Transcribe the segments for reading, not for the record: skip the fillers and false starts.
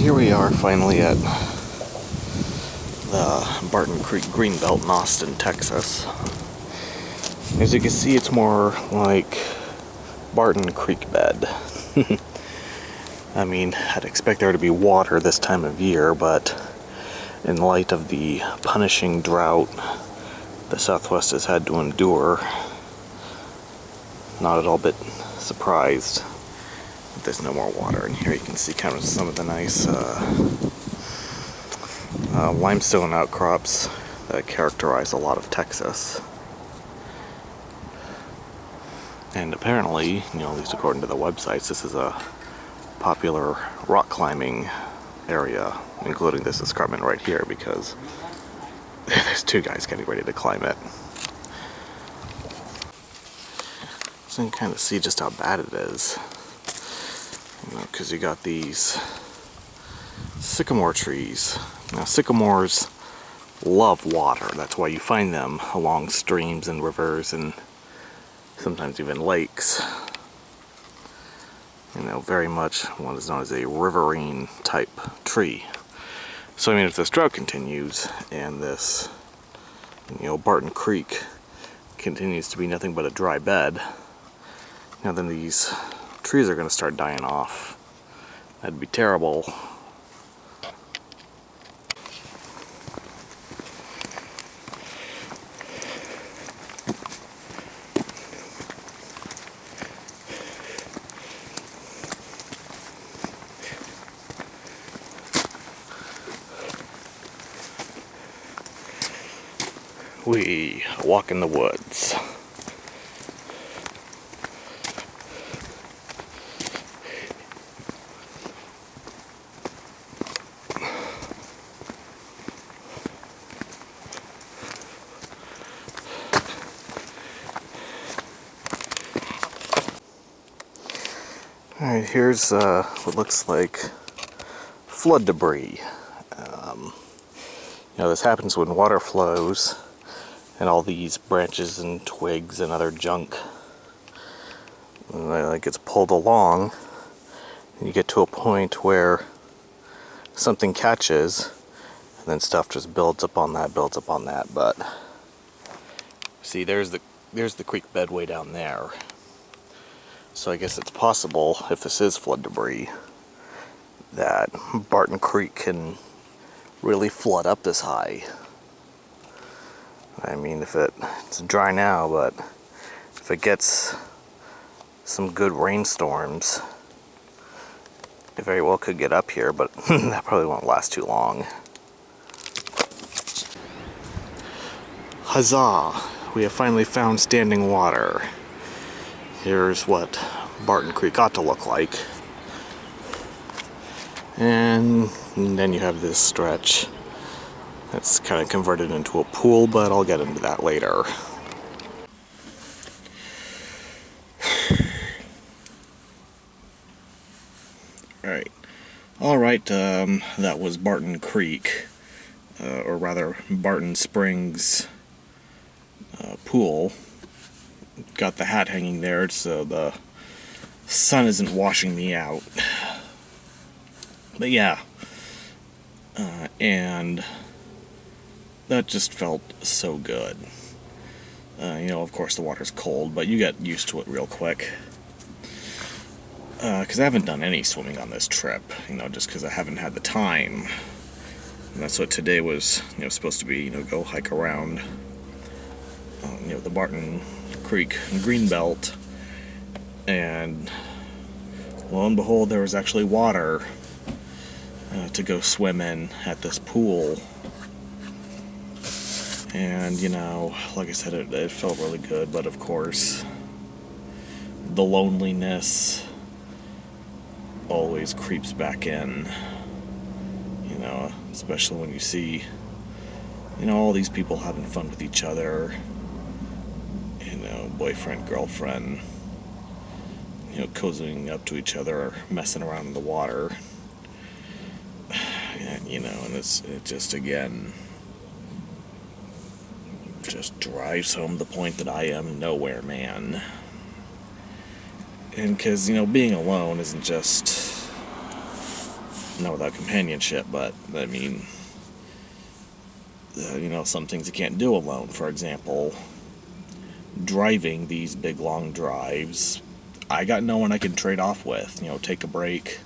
Here we are finally at the Barton Creek Greenbelt in Austin, Texas. As you can see, it's more like Barton Creek bed. I mean, I'd expect there to be water this time of year, but in light of the punishing drought the Southwest has had to endure, not at all bit surprised that there's no more water. And here you can see kind of some of the nice limestone outcrops that characterize a lot of Texas. And apparently, at least according to the websites, this is a popular rock climbing area, including this escarpment right here, because there's two guys getting ready to climb it. So you can kind of see just how bad it is, because you got these sycamore trees. Now, sycamores love water. That's why you find them along streams and rivers and sometimes even lakes. Very much what is known as a riverine type tree. So I mean, if this drought continues and this, Barton Creek continues to be nothing but a dry bed, then these trees are going to start dying off. That'd be terrible. We walk in the woods. Alright, here's what looks like flood debris. This happens when water flows and all these branches and twigs and other junk gets pulled along, and you get to a point where something catches and then stuff just builds up on that. But see, there's the creek bed way down there. So I guess it's possible, if this is flood debris, that Barton Creek can really flood up this high. I mean, it's dry now, but if it gets some good rainstorms, it very well could get up here, but that probably won't last too long. Huzzah! We have finally found standing water. Here's what Barton Creek ought to look like. And then you have this stretch that's kind of converted into a pool, but I'll get into that later. Alright, that was Barton Creek, or rather Barton Springs pool. Got the hat hanging there so the sun isn't washing me out. But yeah, and that just felt so good. Of course the water's cold, but you get used to it real quick. Because I haven't done any swimming on this trip, just because I haven't had the time. And that's what today was, supposed to be, go hike around, the Barton Creek Greenbelt. And lo and behold, there was actually water to go swim in at this pool. And, like I said, it felt really good, but of course, the loneliness always creeps back in, especially when you see, all these people having fun with each other, boyfriend, girlfriend, cozying up to each other, messing around in the water, and, and it just, again, just drives home the point that I am nowhere man. And because, being alone isn't just not without companionship, but I mean, some things you can't do alone. For example, driving these big long drives, I got no one I can trade off with. Take a break,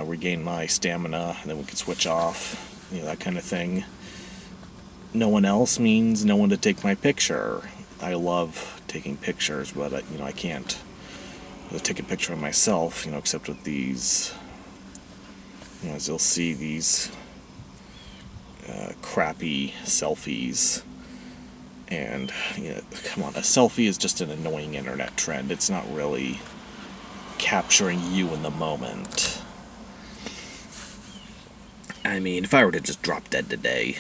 regain my stamina, and then we can switch off. That kind of thing. No one else means no one to take my picture. I love taking pictures, but I can't take a picture of myself, except with these, as you'll see, these crappy selfies. And, come on, a selfie is just an annoying internet trend. It's not really capturing you in the moment. I mean, if I were to just drop dead today,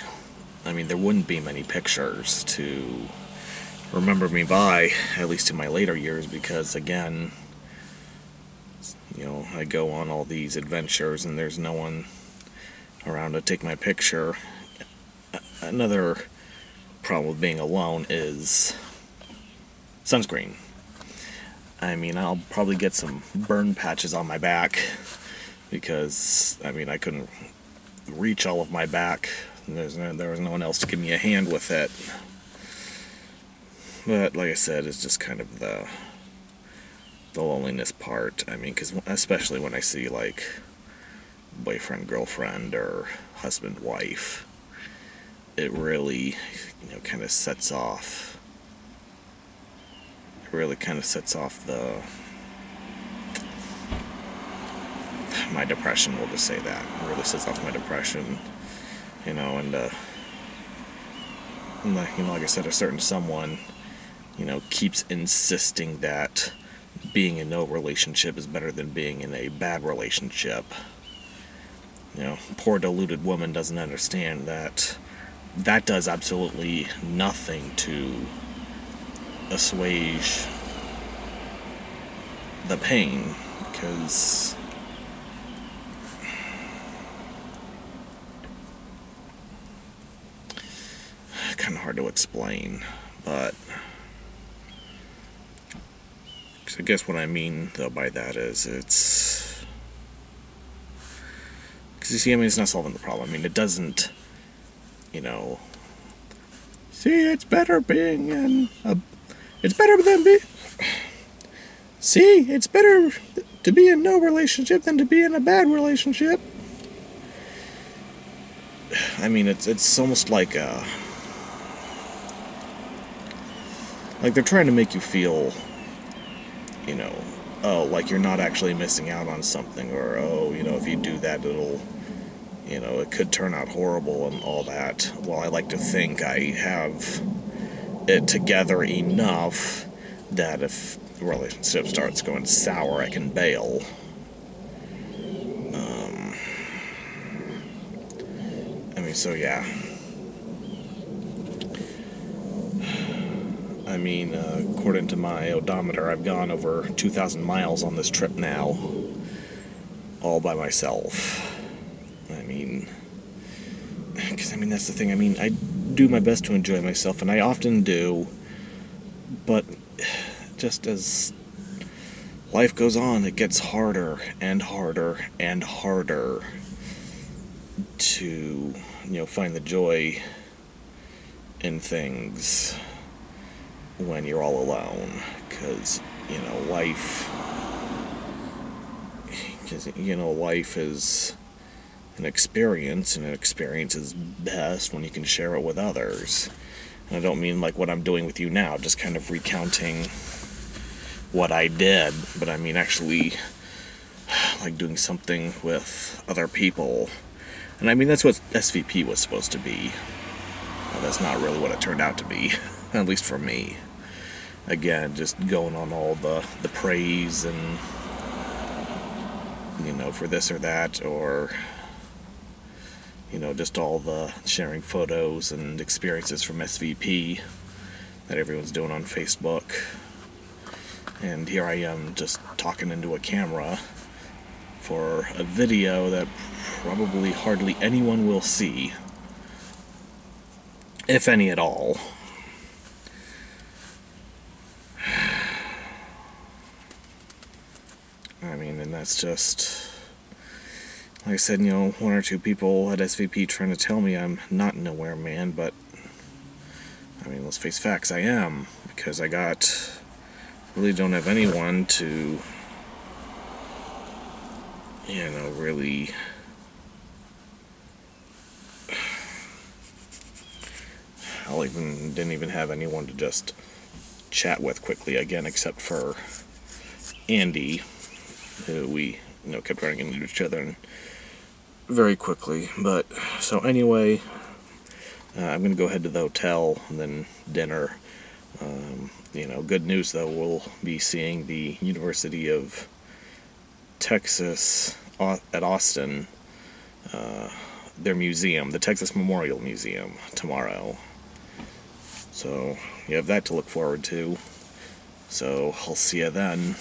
there wouldn't be many pictures to remember me by, at least in my later years, because, again, I go on all these adventures and there's no one around to take my picture. Another problem with being alone is sunscreen. I'll probably get some burn patches on my back because, I couldn't reach all of my back. There was no one else to give me a hand with it. But like I said, it's just kind of the loneliness part. Because especially when I see like boyfriend, girlfriend, or husband, wife, it really, kind of sets off. It really kind of sets off my depression. We'll just say that. It really sets off my depression. And like I said, a certain someone, keeps insisting that being in no relationship is better than being in a bad relationship. Poor deluded woman doesn't understand that does absolutely nothing to assuage the pain, because kind of hard to explain, but I guess what I mean though by that is it's because you see, it's not solving the problem. It doesn't, see, it's better being in a, it's better than be, see, it's better to be in no relationship than to be in a bad relationship. It's almost like they're trying to make you feel, like you're not actually missing out on something, or, if you do that, it'll, it could turn out horrible and all that. Well, I like to think I have it together enough that if the relationship starts going sour, I can bail. So yeah. According to my odometer, I've gone over 2,000 miles on this trip now, all by myself. Because that's the thing. I do my best to enjoy myself, and I often do, but just as life goes on, it gets harder and harder and harder to, find the joy in things when you're all alone, because life is an experience, and an experience is best when you can share it with others. And I don't mean like what I'm doing with you now, just kind of recounting what I did, but actually like doing something with other people. And that's what SVP was supposed to be. Well, that's not really what it turned out to be, at least for me. Again, just going on all the praise and, for this or that, or, just all the sharing photos and experiences from SVP that everyone's doing on Facebook. And here I am just talking into a camera for a video that probably hardly anyone will see, if any at all. And that's just, like I said, one or two people at SVP trying to tell me I'm not an aware man, but I mean, let's face facts, I am, because really don't have anyone to, really didn't even have anyone to just chat with quickly again, except for Andy, who we, kept running into each other and very quickly. But, so anyway, I'm going to go ahead to the hotel and then dinner. Good news though, we'll be seeing the University of Texas at Austin, their museum, the Texas Memorial Museum, tomorrow. So you have that to look forward to. So I'll see you then.